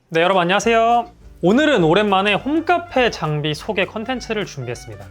네, 여러분 안녕하세요. 오늘은 오랜만에 홈카페 장비 소개 컨텐츠를 준비했습니다.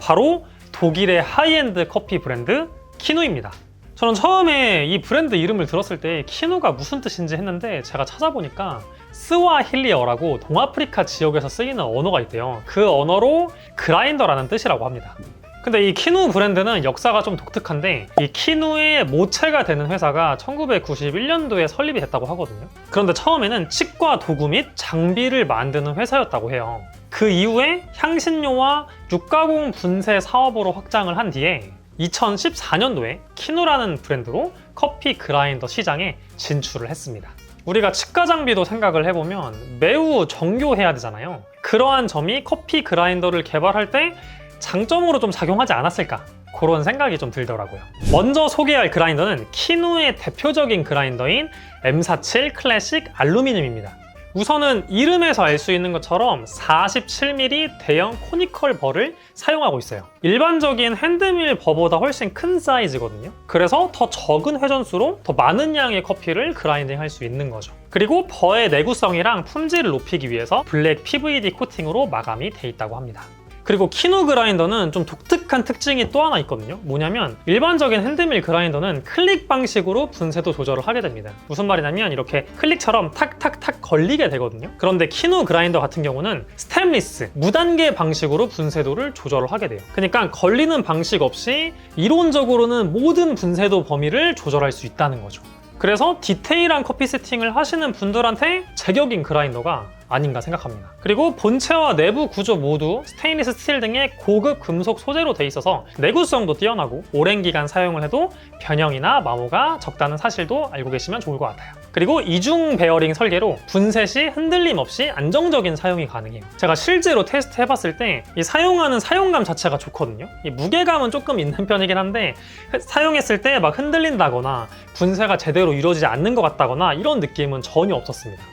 바로 독일의 하이엔드 커피 브랜드 키누입니다. 저는 처음에 이 브랜드 이름을 들었을 때 키누가 무슨 뜻인지 했는데 제가 찾아보니까 스와힐리어라고 동아프리카 지역에서 쓰이는 언어가 있대요. 그 언어로 그라인더라는 뜻이라고 합니다. 근데 이 키누 브랜드는 역사가 좀 독특한데 이 키누의 모체가 되는 회사가 1991년도에 설립이 됐다고 하거든요. 그런데 처음에는 치과 도구 및 장비를 만드는 회사였다고 해요. 그 이후에 향신료와 육가공 분쇄 사업으로 확장을 한 뒤에 2014년도에 키누라는 브랜드로 커피 그라인더 시장에 진출을 했습니다. 우리가 치과 장비도 생각을 해보면 매우 정교해야 되잖아요. 그러한 점이 커피 그라인더를 개발할 때 장점으로 좀 작용하지 않았을까, 그런 생각이 좀 들더라고요. 먼저 소개할 그라인더는 키누의 대표적인 그라인더인 M47 클래식 알루미늄입니다. 우선은 이름에서 알 수 있는 것처럼 47mm 대형 코니컬 벌을 사용하고 있어요. 일반적인 핸드밀 버보다 훨씬 큰 사이즈거든요. 그래서 더 적은 회전수로 더 많은 양의 커피를 그라인딩 할 수 있는 거죠. 그리고 벌의 내구성이랑 품질을 높이기 위해서 블랙 PVD 코팅으로 마감이 돼 있다고 합니다. 그리고 키누 그라인더는 좀 독특한 특징이 또 하나 있거든요. 뭐냐면 일반적인 핸드밀 그라인더는 클릭 방식으로 분쇄도 조절을 하게 됩니다. 무슨 말이냐면 이렇게 클릭처럼 탁탁탁 걸리게 되거든요. 그런데 키누 그라인더 같은 경우는 스템리스, 무단계 방식으로 분쇄도를 조절을 하게 돼요. 그러니까 걸리는 방식 없이 이론적으로는 모든 분쇄도 범위를 조절할 수 있다는 거죠. 그래서 디테일한 커피 세팅을 하시는 분들한테 제격인 그라인더가 아닌가 생각합니다. 그리고 본체와 내부 구조 모두 스테인리스 스틸 등의 고급 금속 소재로 돼 있어서 내구성도 뛰어나고 오랜 기간 사용을 해도 변형이나 마모가 적다는 사실도 알고 계시면 좋을 것 같아요. 그리고 이중 베어링 설계로 분쇄 시 흔들림 없이 안정적인 사용이 가능해요. 제가 실제로 테스트 해봤을 때 이 사용하는 사용감 자체가 좋거든요. 이 무게감은 조금 있는 편이긴 한데 사용했을 때 막 흔들린다거나 분쇄가 제대로 이루어지지 않는 것 같다거나 이런 느낌은 전혀 없었습니다.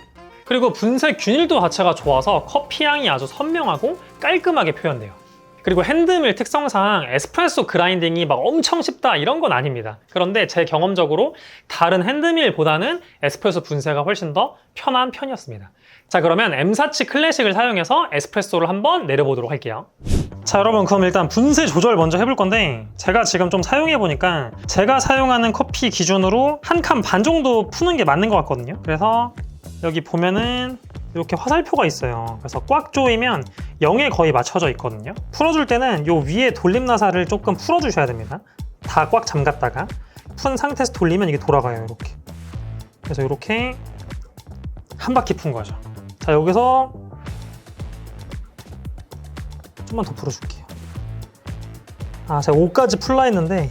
그리고 분쇄 균일도 자체가 좋아서 커피 향이 아주 선명하고 깔끔하게 표현돼요. 그리고 핸드밀 특성상 에스프레소 그라인딩이 막 엄청 쉽다 이런 건 아닙니다. 그런데 제 경험적으로 다른 핸드밀보다는 에스프레소 분쇄가 훨씬 더 편한 편이었습니다. 자, 그러면 M47 클래식을 사용해서 에스프레소를 한번 내려보도록 할게요. 자, 여러분, 그럼 일단 분쇄 조절 먼저 해볼 건데 제가 지금 좀 사용해보니까 제가 사용하는 커피 기준으로 한 칸 반 정도 푸는 게 맞는 것 같거든요. 그래서 여기 보면은 이렇게 화살표가 있어요. 그래서 꽉 조이면 0에 거의 맞춰져 있거든요. 풀어줄 때는 요 위에 돌림나사를 조금 풀어주셔야 됩니다. 다 꽉 잠갔다가 푼 상태에서 돌리면 이게 돌아가요. 이렇게. 그래서 이렇게 한 바퀴 푼 거죠. 자, 여기서 좀만 더 풀어줄게요. 제가 5까지 풀라 했는데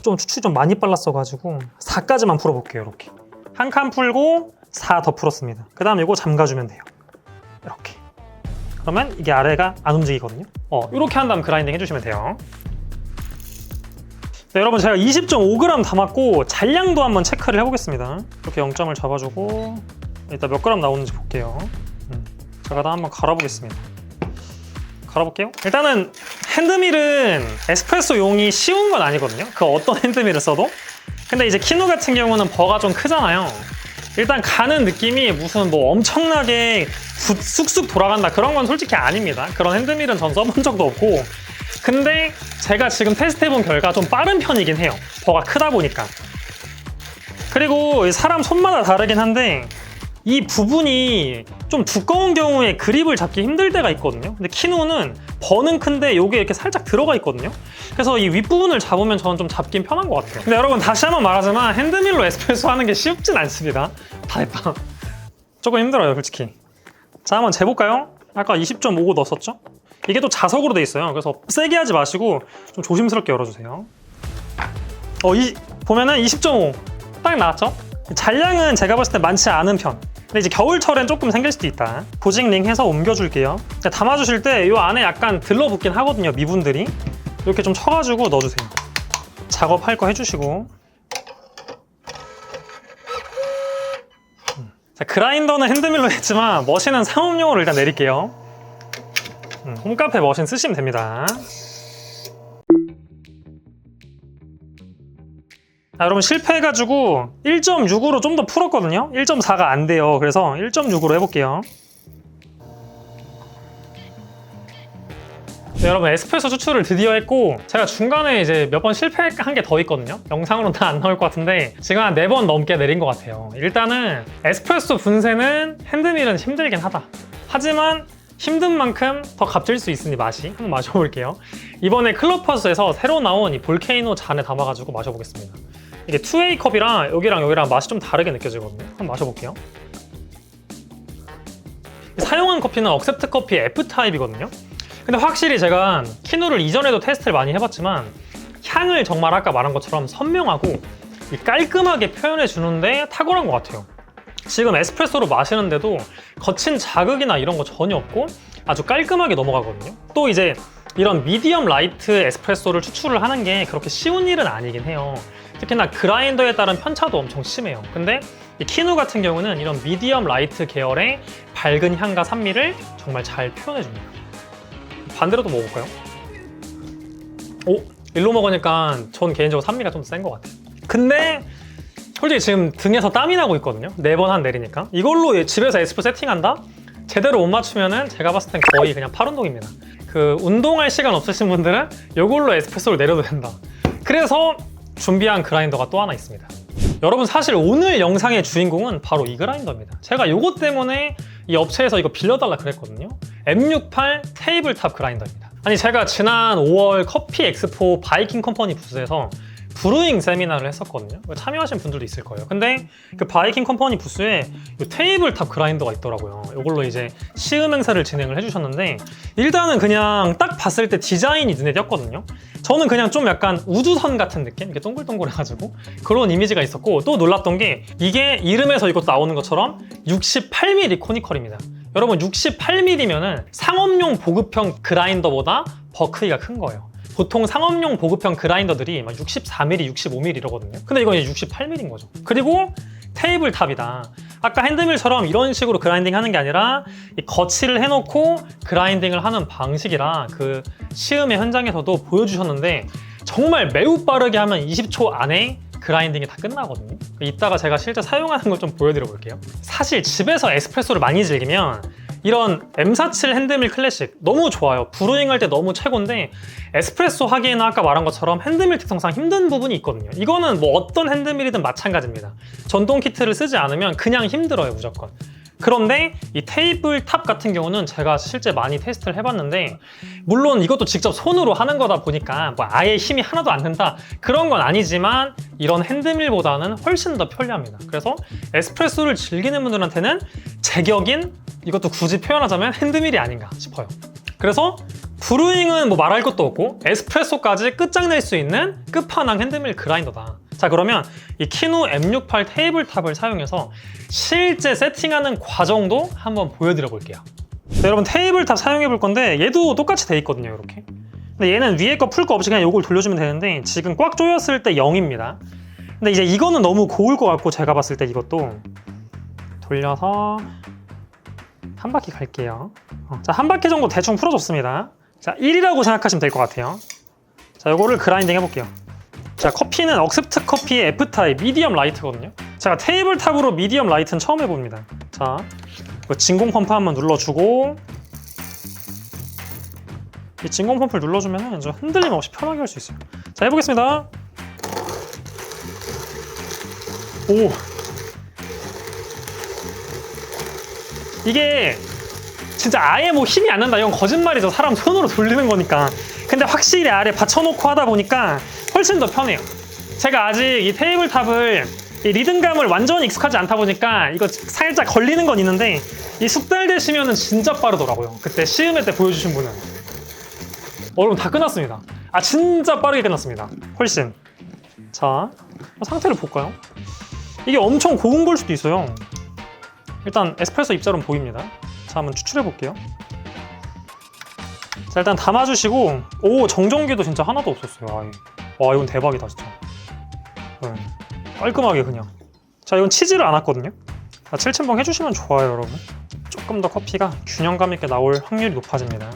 좀 추출이 좀 많이 빨랐어가지고 4까지만 풀어볼게요. 이렇게. 한 칸 풀고 4 더 풀었습니다. 그 다음 이거 잠가주면 돼요. 이렇게. 그러면 이게 아래가 안 움직이거든요. 이렇게 한 다음 그라인딩 해주시면 돼요. 네, 여러분, 제가 20.5g 담았고 잔량도 한번 체크를 해보겠습니다. 이렇게 0점을 잡아주고 일단 몇 그램 나오는지 볼게요. 제가 다 한번 갈아보겠습니다. 갈아볼게요. 일단은 핸드밀은 에스프레소용이 쉬운 건 아니거든요. 그 어떤 핸드밀을 써도. 근데 이제 키누 같은 경우는 버가 좀 크잖아요. 일단 가는 느낌이 무슨 뭐 엄청나게 쑥쑥 돌아간다 그런 건 솔직히 아닙니다. 그런 핸드밀은 전 써본 적도 없고. 근데 제가 지금 테스트해본 결과 좀 빠른 편이긴 해요. 버가 크다 보니까. 그리고 사람 손마다 다르긴 한데 이 부분이 좀 두꺼운 경우에 그립을 잡기 힘들 때가 있거든요. 근데 키누는 버는 큰데 이게 이렇게 살짝 들어가 있거든요. 그래서 이 윗부분을 잡으면 저는 좀 잡긴 편한 것 같아요. 근데 여러분, 다시 한번 말하지만 핸드밀로 에스프레소 하는 게 쉽진 않습니다. 다 했다. 조금 힘들어요, 솔직히. 자, 한번 재볼까요? 아까 20.5 넣었었죠? 이게 또 자석으로 돼 있어요. 그래서 세게 하지 마시고 좀 조심스럽게 열어주세요. 보면은 20.5 딱 나왔죠? 잔량은 제가 봤을 때 많지 않은 편. 근데 이제 겨울철엔 조금 생길 수도 있다. 보직링 해서 옮겨줄게요. 담아주실 때 이 안에 약간 들러붙긴 하거든요, 미분들이. 이렇게 좀 쳐가지고 넣어주세요. 작업할 거 해주시고. 자, 그라인더는 핸드밀로 했지만 머신은 상업용으로 일단 내릴게요. 홈카페 머신 쓰시면 됩니다. 여러분 실패해가지고 1.6으로 좀 더 풀었거든요. 1.4가 안 돼요. 그래서 1.6으로 해볼게요. 네, 여러분 에스프레소 추출을 드디어 했고 제가 중간에 이제 몇 번 실패한 게 더 있거든요. 영상으로는 안 나올 것 같은데 지금 한 4번 넘게 내린 것 같아요. 일단은 에스프레소 분쇄는 핸드밀은 힘들긴 하다. 하지만 힘든 만큼 더 값질 수 있으니 맛이 한번 마셔볼게요. 이번에 클럽하우스에서 새로 나온 이 볼케이노 잔에 담아가지고 마셔보겠습니다. 이게 2A 컵이랑 여기랑 맛이 좀 다르게 느껴지거든요. 한번 마셔볼게요. 사용한 커피는 억셉트 커피 F타입이거든요. 근데 확실히 제가 키누를 이전에도 테스트를 많이 해봤지만 향을 정말 아까 말한 것처럼 선명하고 깔끔하게 표현해 주는데 탁월한 것 같아요. 지금 에스프레소로 마시는데도 거친 자극이나 이런 거 전혀 없고 아주 깔끔하게 넘어가거든요. 또 이제 이런 미디엄 라이트 에스프레소를 추출을 하는 게 그렇게 쉬운 일은 아니긴 해요. 특히나 그라인더에 따른 편차도 엄청 심해요. 근데 이 키누 같은 경우는 이런 미디엄 라이트 계열의 밝은 향과 산미를 정말 잘 표현해 줍니다. 반대로도 먹어볼까요? 일로 먹으니까 전 개인적으로 산미가 좀 센 것 같아요. 근데 솔직히 지금 등에서 땀이 나고 있거든요. 4번 한 내리니까. 이걸로 집에서 에스프레소 세팅한다? 제대로 못 맞추면은 제가 봤을 땐 거의 그냥 팔운동입니다. 그 운동할 시간 없으신 분들은 이걸로 에스프레소를 내려도 된다. 그래서 준비한 그라인더가 또 하나 있습니다. 여러분 사실 오늘 영상의 주인공은 바로 이 그라인더입니다. 제가 이것 때문에 이 업체에서 이거 빌려달라 그랬거든요. M68 테이블탑 그라인더입니다. 아니 제가 지난 5월 커피 엑스포 바이킹 컴퍼니 부스에서 브루잉 세미나를 했었거든요. 참여하신 분들도 있을 거예요. 근데 그 바이킹 컴퍼니 부스에 이 테이블탑 그라인더가 있더라고요. 이걸로 이제 시음 행사를 진행을 해주셨는데 일단은 그냥 딱 봤을 때 디자인이 눈에 띄었거든요. 저는 그냥 좀 약간 우주선 같은 느낌? 이렇게 동글동글해가지고 그런 이미지가 있었고 또 놀랐던 게 이게 이름에서 이것도 나오는 것처럼 68mm 코니컬입니다. 여러분 68mm면은 상업용 보급형 그라인더보다 버크기가 큰 거예요. 보통 상업용 보급형 그라인더들이 막 64mm, 65mm 이러거든요. 근데 이건 이제 68mm인 거죠. 그리고 테이블탑이다. 아까 핸드밀처럼 이런 식으로 그라인딩 하는 게 아니라 이 거치를 해놓고 그라인딩을 하는 방식이라 그 시음의 현장에서도 보여주셨는데 정말 매우 빠르게 하면 20초 안에 그라인딩이 다 끝나거든요. 이따가 제가 실제 사용하는 걸 좀 보여드려 볼게요. 사실 집에서 에스프레소를 많이 즐기면 이런 M47 핸드밀 클래식 너무 좋아요. 브루잉 할 때 너무 최고인데 에스프레소 하기에는 아까 말한 것처럼 핸드밀 특성상 힘든 부분이 있거든요. 이거는 뭐 어떤 핸드밀이든 마찬가지입니다. 전동 키트를 쓰지 않으면 그냥 힘들어요, 무조건. 그런데 이 테이블탑 같은 경우는 제가 실제 많이 테스트를 해봤는데 물론 이것도 직접 손으로 하는 거다 보니까 뭐 아예 힘이 하나도 안 든다 그런 건 아니지만 이런 핸드밀보다는 훨씬 더 편리합니다. 그래서 에스프레소를 즐기는 분들한테는 제격인 이것도 굳이 표현하자면 핸드밀이 아닌가 싶어요. 그래서 브루잉은 뭐 말할 것도 없고 에스프레소까지 끝장낼 수 있는 끝판왕 핸드밀 그라인더다. 자, 그러면 이 키누 M68 테이블탑을 사용해서 실제 세팅하는 과정도 한번 보여드려 볼게요. 네, 여러분 테이블탑 사용해 볼 건데 얘도 똑같이 돼 있거든요, 이렇게. 근데 얘는 위에 거 풀 거 없이 그냥 이걸 돌려주면 되는데 지금 꽉 조였을 때 0입니다. 근데 이제 이거는 너무 고울 것 같고 제가 봤을 때 이것도 돌려서 한 바퀴 갈게요. 자, 한 바퀴 정도 대충 풀어줬습니다. 자, 1이라고 생각하시면 될 것 같아요. 자, 요거를 그라인딩 해볼게요. 자, 커피는 억셉트 커피의 F타입 미디엄 라이트거든요. 제가 테이블탑으로 미디엄 라이트는 처음 해봅니다. 자, 진공 펌프 한번 눌러주고 이 진공 펌프를 눌러주면 이제 흔들림 없이 편하게 할 수 있어요. 자, 해보겠습니다. 오! 이게 진짜 아예 뭐 힘이 안 난다 이건 거짓말이죠. 사람 손으로 돌리는 거니까. 근데 확실히 아래 받쳐놓고 하다 보니까 훨씬 더 편해요. 제가 아직 이 테이블탑을 이 리듬감을 완전히 익숙하지 않다 보니까 이거 살짝 걸리는 건 있는데 이 숙달되시면은 진짜 빠르더라고요. 그때 시음회 때 보여주신 분은. 여러분 다 끝났습니다. 아, 진짜 빠르게 끝났습니다. 훨씬. 자, 상태를 볼까요? 이게 엄청 고운 걸 수도 있어요. 일단 에스프레소 입자로는 보입니다. 자, 한번 추출해 볼게요. 자, 일단 담아주시고, 오, 정전기도 진짜 하나도 없었어요. 아이. 와, 이건 대박이다 진짜. 네. 깔끔하게 그냥. 자, 이건 치지를 않았거든요. 자, 7층봉 해주시면 좋아요, 여러분. 조금 더 커피가 균형감 있게 나올 확률이 높아집니다.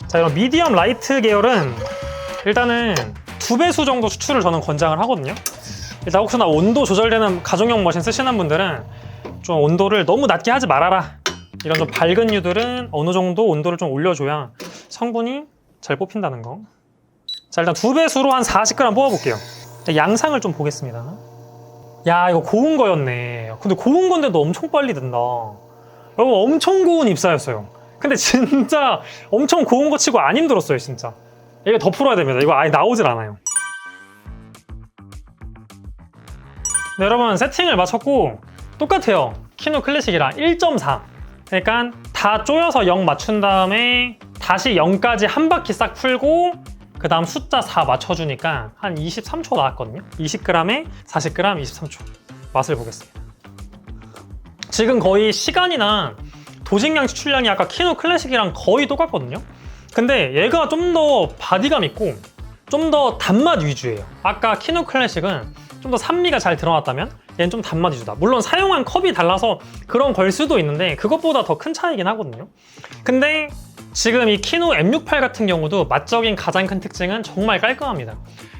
자, 이런 미디엄 라이트 계열은 일단은 2배수 정도 추출을 저는 권장을 하거든요. 일단 혹시나 온도 조절되는 가정용 머신 쓰시는 분들은 좀 온도를 너무 낮게 하지 말아라. 이런 좀 밝은 유들은 어느 정도 온도를 좀 올려줘야 성분이 잘 뽑힌다는 거. 자, 일단 2배수로 한 40g 뽑아볼게요. 양상을 좀 보겠습니다. 야, 이거 고운 거였네. 근데 고운 건데도 엄청 빨리 든다. 여러분, 엄청 고운 입사였어요. 근데 진짜 엄청 고운 거 치고 안 힘들었어요, 진짜. 이거 더 풀어야 됩니다. 이거 아예 나오질 않아요. 네, 여러분, 세팅을 마쳤고 똑같아요. 키누 클래식이랑 1.4. 그러니까 다 쪼여서 0 맞춘 다음에 다시 0까지 한 바퀴 싹 풀고 그 다음 숫자 4 맞춰주니까 한 23초 나왔거든요. 20g에 40g 23초. 맛을 보겠습니다. 지금 거의 시간이나 도식량 추출량이 아까 키누 클래식이랑 거의 똑같거든요. 근데 얘가 좀 더 바디감 있고 좀 더 단맛 위주예요. 아까 키누 클래식은 좀 더 산미가 잘 드러났다면 얘는 좀 단맛 위주다. 물론 사용한 컵이 달라서 그런 걸 수도 있는데 그것보다 더 큰 차이긴 하거든요. 근데 지금 이 키누 M68 같은 경우도 맛적인 가장 큰 특징은 정말 깔끔합니다.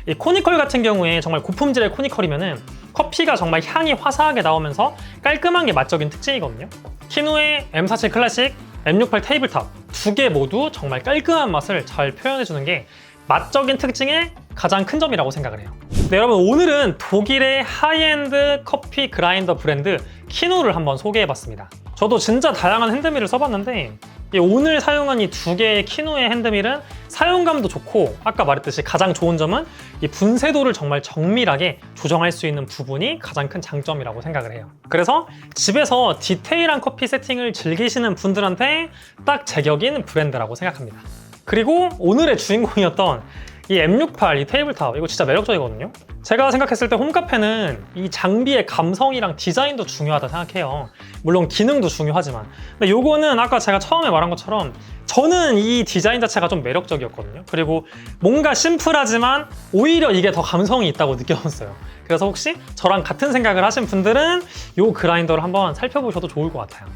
이 코니컬 같은 경우에 정말 고품질의 코니컬이면은 커피가 정말 향이 화사하게 나오면서 깔끔한 게 맛적인 특징이거든요. 키누의 M47 클래식, M68 테이블탑 두 개 모두 정말 깔끔한 맛을 잘 표현해주는 게 맛적인 특징의 가장 큰 점이라고 생각을 해요. 네, 여러분, 오늘은 독일의 하이엔드 커피 그라인더 브랜드 키누를 한번 소개해봤습니다. 저도 진짜 다양한 핸드밀을 써봤는데 오늘 사용한 이 두 개의 키누의 핸드밀은 사용감도 좋고 아까 말했듯이 가장 좋은 점은 이 분쇄도를 정말 정밀하게 조정할 수 있는 부분이 가장 큰 장점이라고 생각을 해요. 그래서 집에서 디테일한 커피 세팅을 즐기시는 분들한테 딱 제격인 브랜드라고 생각합니다. 그리고 오늘의 주인공이었던 이 M68, 이 테이블탑, 이거 진짜 매력적이거든요. 제가 생각했을 때 홈카페는 이 장비의 감성이랑 디자인도 중요하다 생각해요. 물론 기능도 중요하지만. 근데 요거는 아까 제가 처음에 말한 것처럼 저는 이 디자인 자체가 좀 매력적이었거든요. 그리고 뭔가 심플하지만 오히려 이게 더 감성이 있다고 느껴졌어요. 그래서 혹시 저랑 같은 생각을 하신 분들은 요 그라인더를 한번 살펴보셔도 좋을 것 같아요.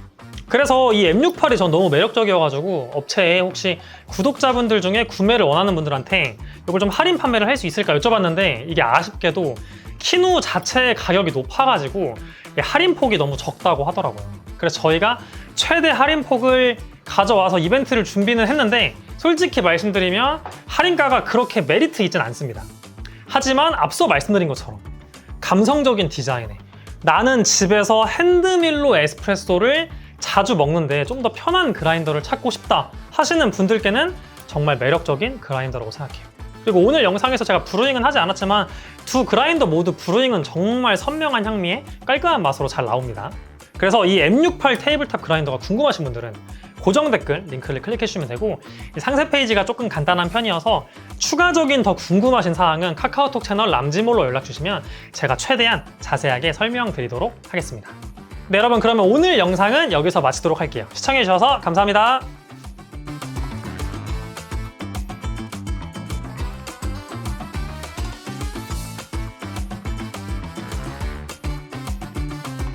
그래서 이 M68이 전 너무 매력적이어가지고 업체에 혹시 구독자분들 중에 구매를 원하는 분들한테 이걸 좀 할인 판매를 할 수 있을까 여쭤봤는데 이게 아쉽게도 키누 자체의 가격이 높아가지고 할인폭이 너무 적다고 하더라고요. 그래서 저희가 최대 할인폭을 가져와서 이벤트를 준비는 했는데 솔직히 말씀드리면 할인가가 그렇게 메리트 있진 않습니다. 하지만 앞서 말씀드린 것처럼 감성적인 디자인에 나는 집에서 핸드밀로 에스프레소를 자주 먹는데 좀 더 편한 그라인더를 찾고 싶다 하시는 분들께는 정말 매력적인 그라인더라고 생각해요. 그리고 오늘 영상에서 제가 브루잉은 하지 않았지만 두 그라인더 모두 브루잉은 정말 선명한 향미에 깔끔한 맛으로 잘 나옵니다. 그래서 이 M68 테이블탑 그라인더가 궁금하신 분들은 고정 댓글 링크를 클릭해 주시면 되고 상세 페이지가 조금 간단한 편이어서 추가적인 더 궁금하신 사항은 카카오톡 채널 람지몰로 연락 주시면 제가 최대한 자세하게 설명드리도록 하겠습니다. 네, 여러분, 그러면 오늘 영상은 여기서 마치도록 할게요. 시청해주셔서 감사합니다.